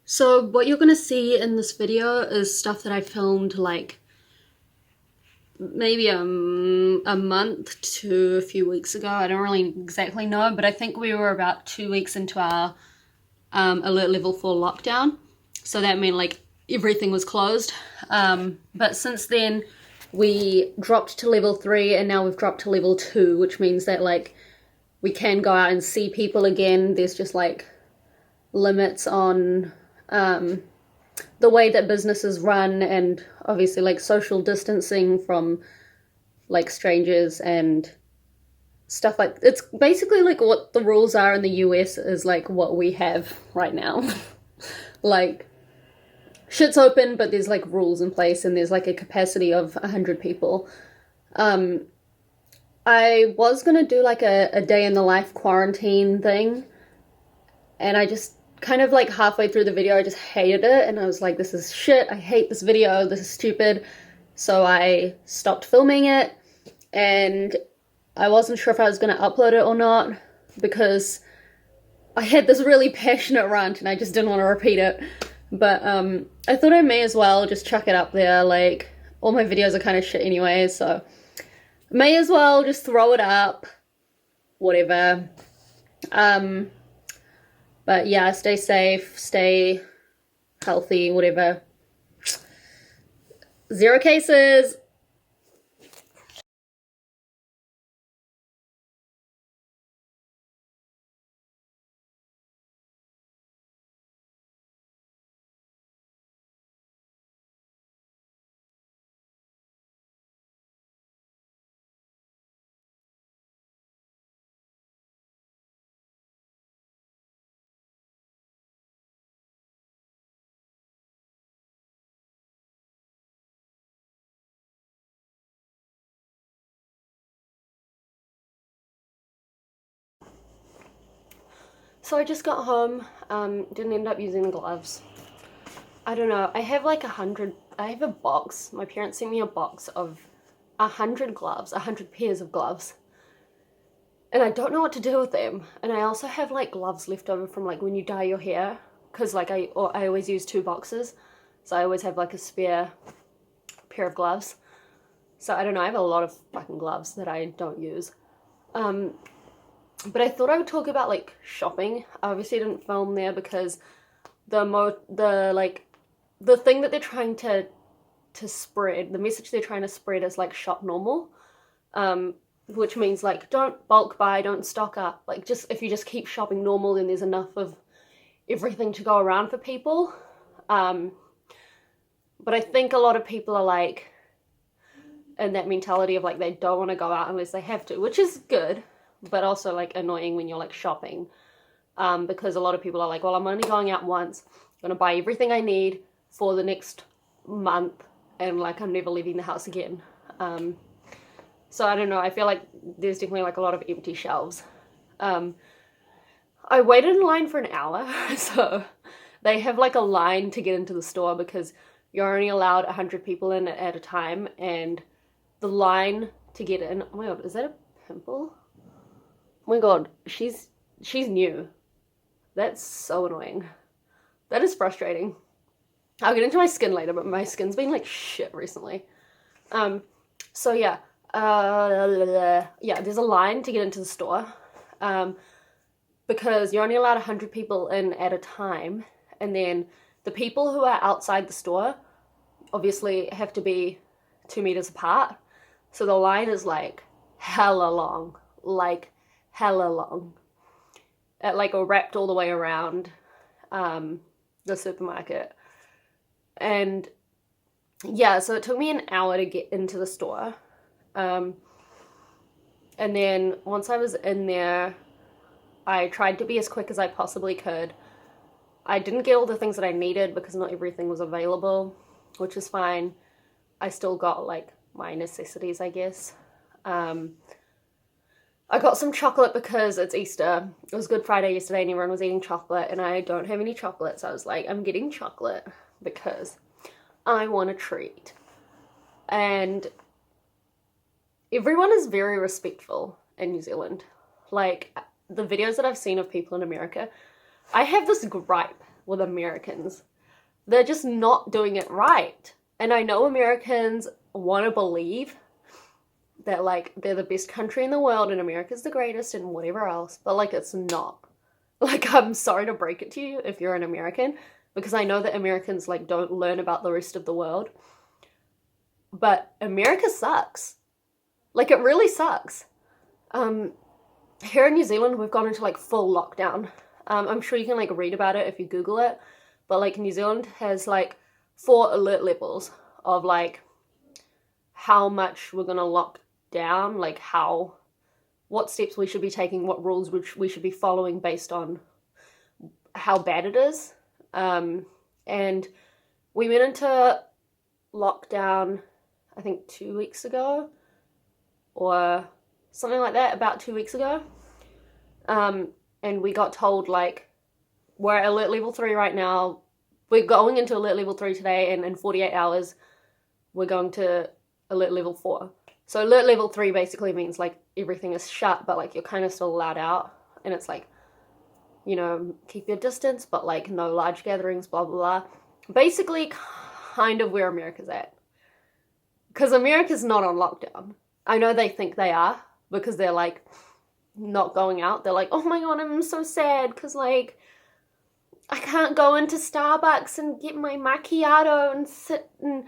So what you're gonna see in this video is stuff that I filmed like maybe a month to a few weeks ago. I don't really exactly know, but I think we were about 2 weeks into our alert level 4 lockdown. So that meant like everything was closed. But since then we dropped to level 3 and now we've dropped to level 2, which means that like we can go out and see people again. There's just like limits on the way that businesses run, and obviously like social distancing from like strangers and stuff. Like it's basically like what the rules are in the US is like what we have right now. Like shit's open, but there's like rules in place and there's like a capacity of 100 people. I was gonna do like a day in the life quarantine thing, and I just kind of like halfway through the video I just hated it and I was like, this is shit, I hate this video, this is stupid. So I stopped filming it, and I wasn't sure if I was going to upload it or not because I had this really passionate rant and I just didn't want to repeat it. But I thought I may as well just chuck it up there. Like all my videos are kind of shit anyway, so may as well just throw it up, whatever. But yeah, stay safe, stay healthy, whatever. 0 cases. So I just got home, didn't end up using the gloves. I don't know, I have like 100, I have a box, my parents sent me a box of 100 gloves, 100 pairs of gloves. And I don't know what to do with them. And I also have like gloves left over from like when you dye your hair, because like I always use 2 boxes. So I always have like a spare pair of gloves. So I don't know, I have a lot of fucking gloves that I don't use. But I thought I would talk about like shopping. I obviously didn't film there because the thing that they're trying to spread, the message they're trying to spread is like shop normal. Which means like don't bulk buy, don't stock up. Like just if you just keep shopping normal, then there's enough of everything to go around for people. But I think a lot of people are like in that mentality of like they don't want to go out unless they have to, which is good, but also like annoying when you're like shopping, because a lot of people are like, well, I'm only going out once, I'm gonna buy everything I need for the next month, and like I'm never leaving the house again. So I don't know, I feel like there's definitely like a lot of empty shelves. I waited in line for an hour, so they have like a line to get into the store because you're only allowed 100 people in at a time, and the line to get in, oh my god, is that a pimple? Oh my god, she's new. That's so annoying. That is frustrating. I'll get into my skin later, but my skin's been like shit recently. So yeah, yeah, there's a line to get into the store, because you're only allowed 100 people in at a time, and then the people who are outside the store obviously have to be 2 meters apart, so the line is like hella long, it like wrapped all the way around the supermarket. And yeah, so it took me an hour to get into the store. And then once I was in there, I tried to be as quick as I possibly could. I didn't get all the things that I needed because not everything was available, which is fine. I still got like my necessities, I guess. I got some chocolate because it's Easter. It was Good Friday yesterday and everyone was eating chocolate and I don't have any chocolate, so I was like, I'm getting chocolate because I want a treat. And everyone is very respectful in New Zealand. Like, the videos that I've seen of people in America, I have this gripe with Americans. They're just not doing it right. And I know Americans want to believe that, like, they're the best country in the world and America's the greatest and whatever else, but, like, it's not. Like, I'm sorry to break it to you if you're an American, because I know that Americans, like, don't learn about the rest of the world. But America sucks. Like, it really sucks. Here in New Zealand, we've gone into, like, full lockdown. I'm sure you can, like, read about it if you Google it. But, like, New Zealand has, like, 4 alert levels of, like, how much we're gonna lock down, like, what steps we should be taking, what rules we should be following based on how bad it is. And we went into lockdown, I think 2 weeks ago, or something like that, about 2 weeks ago. And we got told, like, we're at alert level 3 right now. We're going into alert level 3 today, and in 48 hours, we're going to alert level 4. So alert level 3 basically means, like, everything is shut, but, like, you're kind of still allowed out. And it's like, you know, keep your distance, but, like, no large gatherings, blah, blah, blah. Basically, kind of where America's at. Because America's not on lockdown. I know they think they are, because they're, like, not going out. They're like, oh my god, I'm so sad, because, like, I can't go into Starbucks and get my macchiato and sit and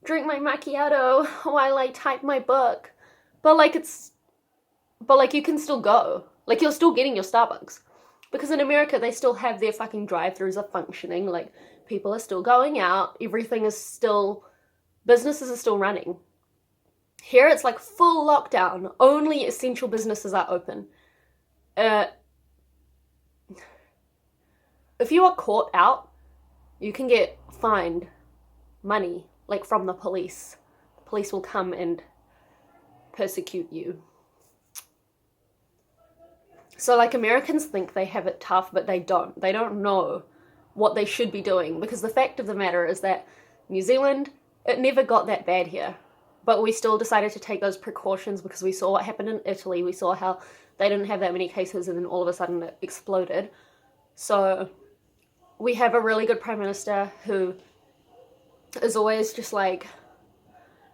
drink my macchiato while I type my book. But, like, you can still go. Like, you're still getting your Starbucks. Because in America, they still have their fucking drive-thrus are functioning. Like, people are still going out. Everything is still, businesses are still running. Here, it's like full lockdown. Only essential businesses are open. If you are caught out, you can get fined money, like, from the police. The police will come and persecute you. So, like, Americans think they have it tough, but they don't. They don't know what they should be doing, because the fact of the matter is that New Zealand, it never got that bad here. But we still decided to take those precautions because we saw what happened in Italy. We saw how they didn't have that many cases and then all of a sudden it exploded. So we have a really good Prime Minister who is always just, like,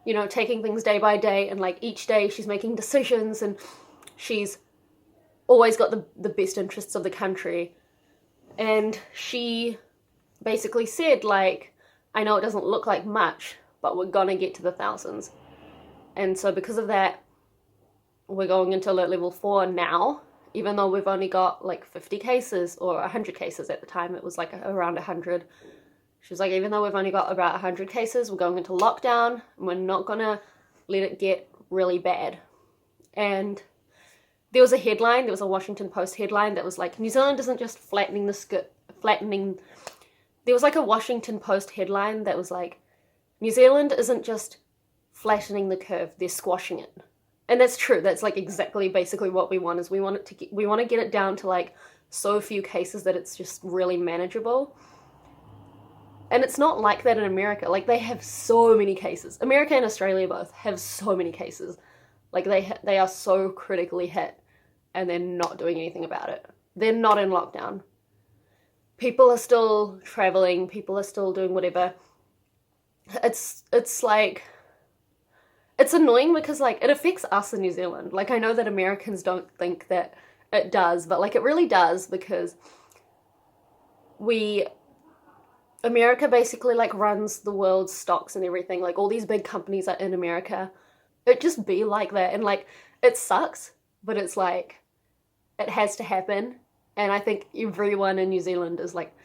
you know, taking things day by day, and, like, each day she's making decisions, and she's always got the best interests of the country. And she basically said, like, I know it doesn't look like much, but we're gonna get to the thousands. And so because of that, we're going into alert level 4 now, even though we've only got, like, 50 cases, or 100 cases at the time. It was, like, around 100. She was like, even though we've only got about 100 cases, we're going into lockdown, and we're not gonna let it get really bad. And there was a Washington Post headline that was like, New Zealand isn't just flattening. There was, like, a Washington Post headline that was like, New Zealand isn't just flattening the curve, they're squashing it. And that's true. That's, like, exactly basically what we want, is we want to get it down to, like, so few cases that it's just really manageable. And it's not like that in America. Like, they have so many cases. America and Australia both have so many cases. Like, they are so critically hit, and they're not doing anything about it. They're not in lockdown. People are still traveling. People are still doing whatever. It's like, it's annoying because, like, it affects us in New Zealand. Like, I know that Americans don't think that it does, but, like, it really does, because America basically, like, runs the world's stocks and everything. Like, all these big companies are in America. It just be like that. And, like, it sucks, but it's like, it has to happen. And I think everyone in New Zealand is like,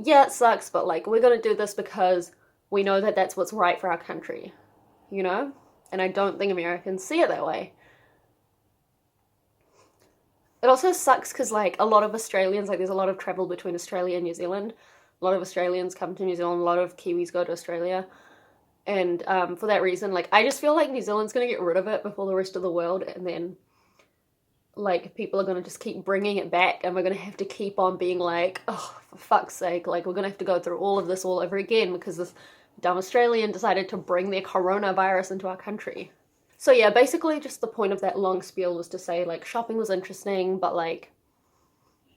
yeah, it sucks, but, like, we're gonna do this because we know that that's what's right for our country, you know? And I don't think Americans see it that way. It also sucks because, like, a lot of Australians, like, there's a lot of travel between Australia and New Zealand. A lot of Australians come to New Zealand, a lot of Kiwis go to Australia. And for that reason, like, I just feel like New Zealand's going to get rid of it before the rest of the world, and then, like, people are going to just keep bringing it back, and we're going to have to keep on being like, oh, for fuck's sake, like, we're going to have to go through all of this all over again because this dumb Australian decided to bring their coronavirus into our country. So yeah, basically just the point of that long spiel was to say, like, shopping was interesting, but, like,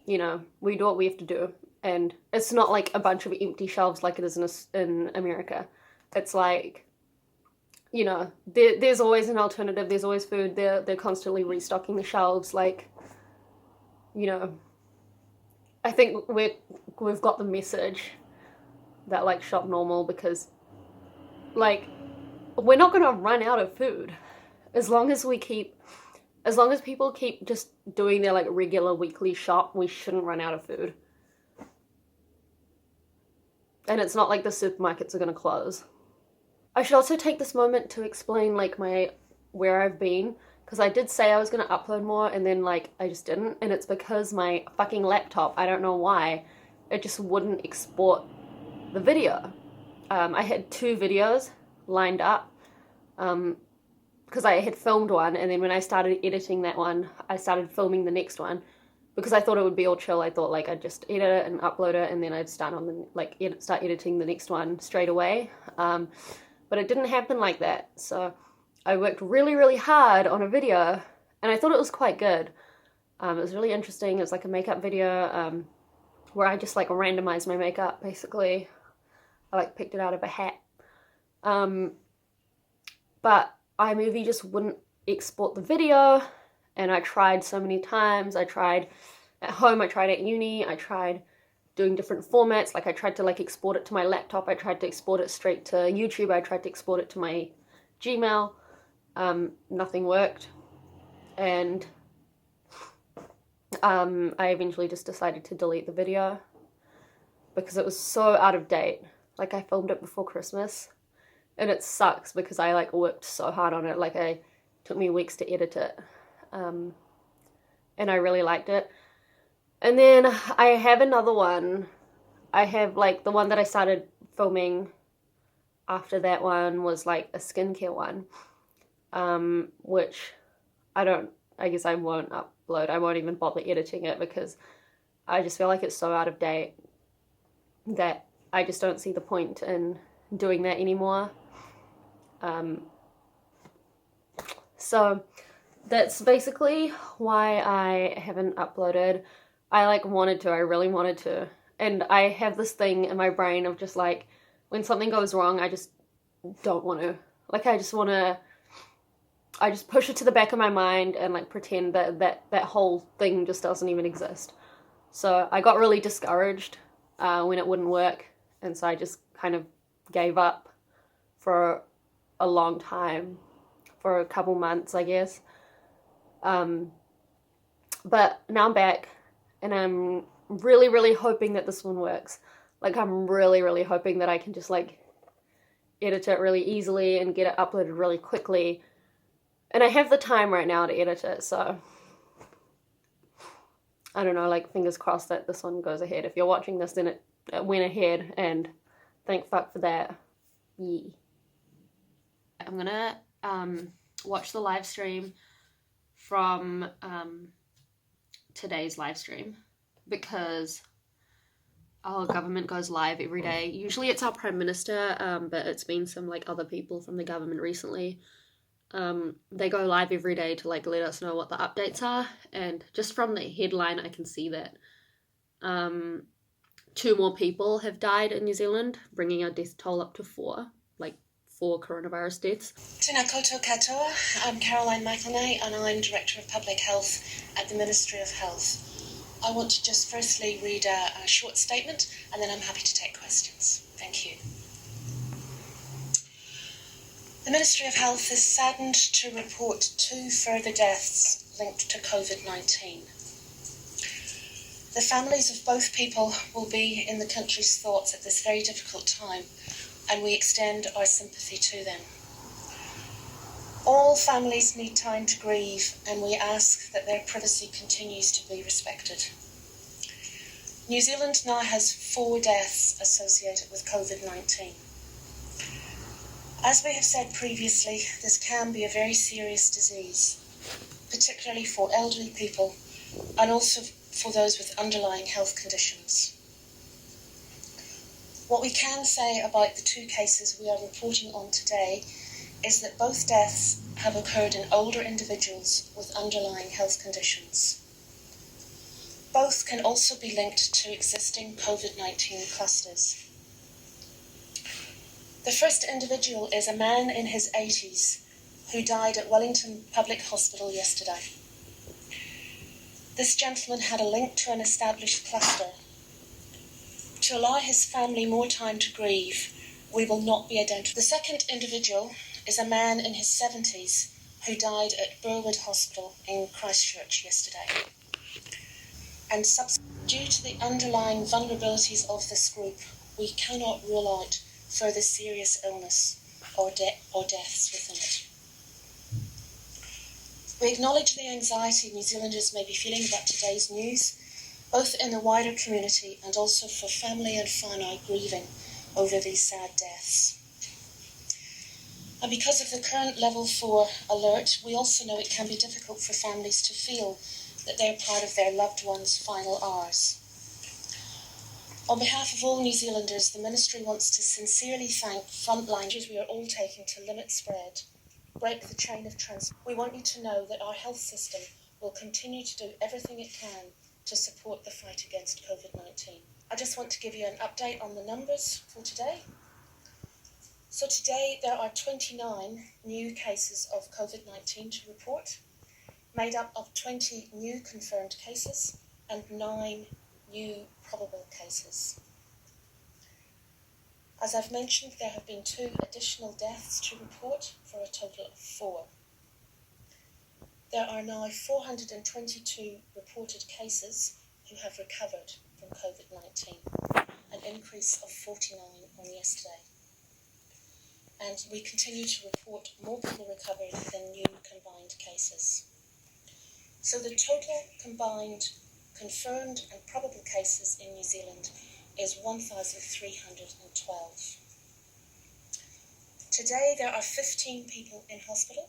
you know, we do what we have to do. And it's not like a bunch of empty shelves like it is in America. It's like, you know, there's always an alternative. There's always food. They're constantly restocking the shelves. Like, you know, I think we've got the message that, like, shop normal, because, like, we're not gonna run out of food as long as people keep just doing their, like, regular weekly shop. We shouldn't run out of food. And it's not like the supermarkets are gonna close. I should also take this moment to explain, like, where I've been, because I did say I was gonna upload more, and then, like, I just didn't, and it's because my fucking laptop, I don't know why, it just wouldn't export the video. I had 2 videos lined up, because I had filmed one, and then when I started editing that one, I started filming the next one, because I thought it would be all chill. I thought, like, I'd just edit it and upload it, and then I'd start editing the next one straight away. But it didn't happen like that. So I worked really, really hard on a video, and I thought it was quite good. It was really interesting. It was like a makeup video where I just, like, randomized my makeup, basically. I, like, picked it out of a hat. But iMovie just wouldn't export the video, and I tried so many times. I tried at home, I tried at uni, I tried doing different formats. Like, I tried to, like, export it to my laptop, I tried to export it straight to YouTube, I tried to export it to my Gmail. Nothing worked. And I eventually just decided to delete the video because it was so out of date. Like, I filmed it before Christmas, and it sucks because I, like, worked so hard on it. Like, it took me weeks to edit it. And I really liked it. And then I have another one. I have, like, the one that I started filming after that one was, like, a skincare one, which I guess I won't upload. I won't even bother editing it because I just feel like it's so out of date that I just don't see the point in doing that anymore. So that's basically why I haven't uploaded. I, like, wanted to. I really wanted to. And I have this thing in my brain of just, like, when something goes wrong, I just don't want to. Like, I just push it to the back of my mind and, like, pretend that whole thing just doesn't even exist. So I got really discouraged when it wouldn't work. And so I just kind of gave up for a long time, for a couple months, I guess. But now I'm back, and I'm really, really hoping that this one works. Like, I'm really, really hoping that I can just, like, edit it really easily and get it uploaded really quickly. And I have the time right now to edit it, so I don't know, like, fingers crossed that this one goes ahead. If you're watching this, then it went ahead, and thank fuck for that. Yeah. I'm gonna watch the live stream from today's live stream, because our government goes live every day. Usually it's our Prime Minister, but it's been some, like, other people from the government recently. They go live every day to, like, let us know what the updates are, and just from the headline I can see that 2 more people have died in New Zealand, bringing our death toll up to 4, like 4 coronavirus deaths. Tēnā koutou katoa. I'm Caroline McElnay, and I'm Director of Public Health at the Ministry of Health. I want to just firstly read a short statement, and then I'm happy to take questions. Thank you. The Ministry of Health is saddened to report 2 further deaths linked to COVID-19. The families of both people will be in the country's thoughts at this very difficult time, and we extend our sympathy to them. All families need time to grieve, and we ask that their privacy continues to be respected. New Zealand now has 4 deaths associated with COVID-19. As we have said previously, this can be a very serious disease, particularly for elderly people and also for those with underlying health conditions. What we can say about the 2 cases we are reporting on today is that both deaths have occurred in older individuals with underlying health conditions. Both can also be linked to existing COVID-19 clusters. The first individual is a man in his 80s who died at Wellington Public Hospital yesterday. This gentleman had a link to an established cluster. To allow his family more time to grieve, we will not be identified. The second individual is a man in his 70s who died at Burwood Hospital in Christchurch yesterday. And due to the underlying vulnerabilities of this group, we cannot rule out further serious illness or deaths within it. We acknowledge the anxiety New Zealanders may be feeling about today's news, both in the wider community and also for family and whānau grieving over these sad deaths. And because of the current level 4 alert, we also know it can be difficult for families to feel that they are part of their loved ones' final hours. On behalf of all New Zealanders, the Ministry wants to sincerely thank frontline measures we are all taking to limit spread, break the chain of transmission. We want you to know that our health system will continue to do everything it can to support the fight against COVID-19. I just want to give you an update on the numbers for today. So today there are 29 new cases of COVID-19 to report, made up of 20 new confirmed cases and 9 new probable cases. As I've mentioned, there have been 2 additional deaths to report for a total of 4. There are now 422 reported cases who have recovered from COVID-19, an increase of 49 on yesterday. And we continue to report more people recovered than new combined cases. So the total combined confirmed and probable cases in New Zealand is 1,312. Today there are 15 people in hospital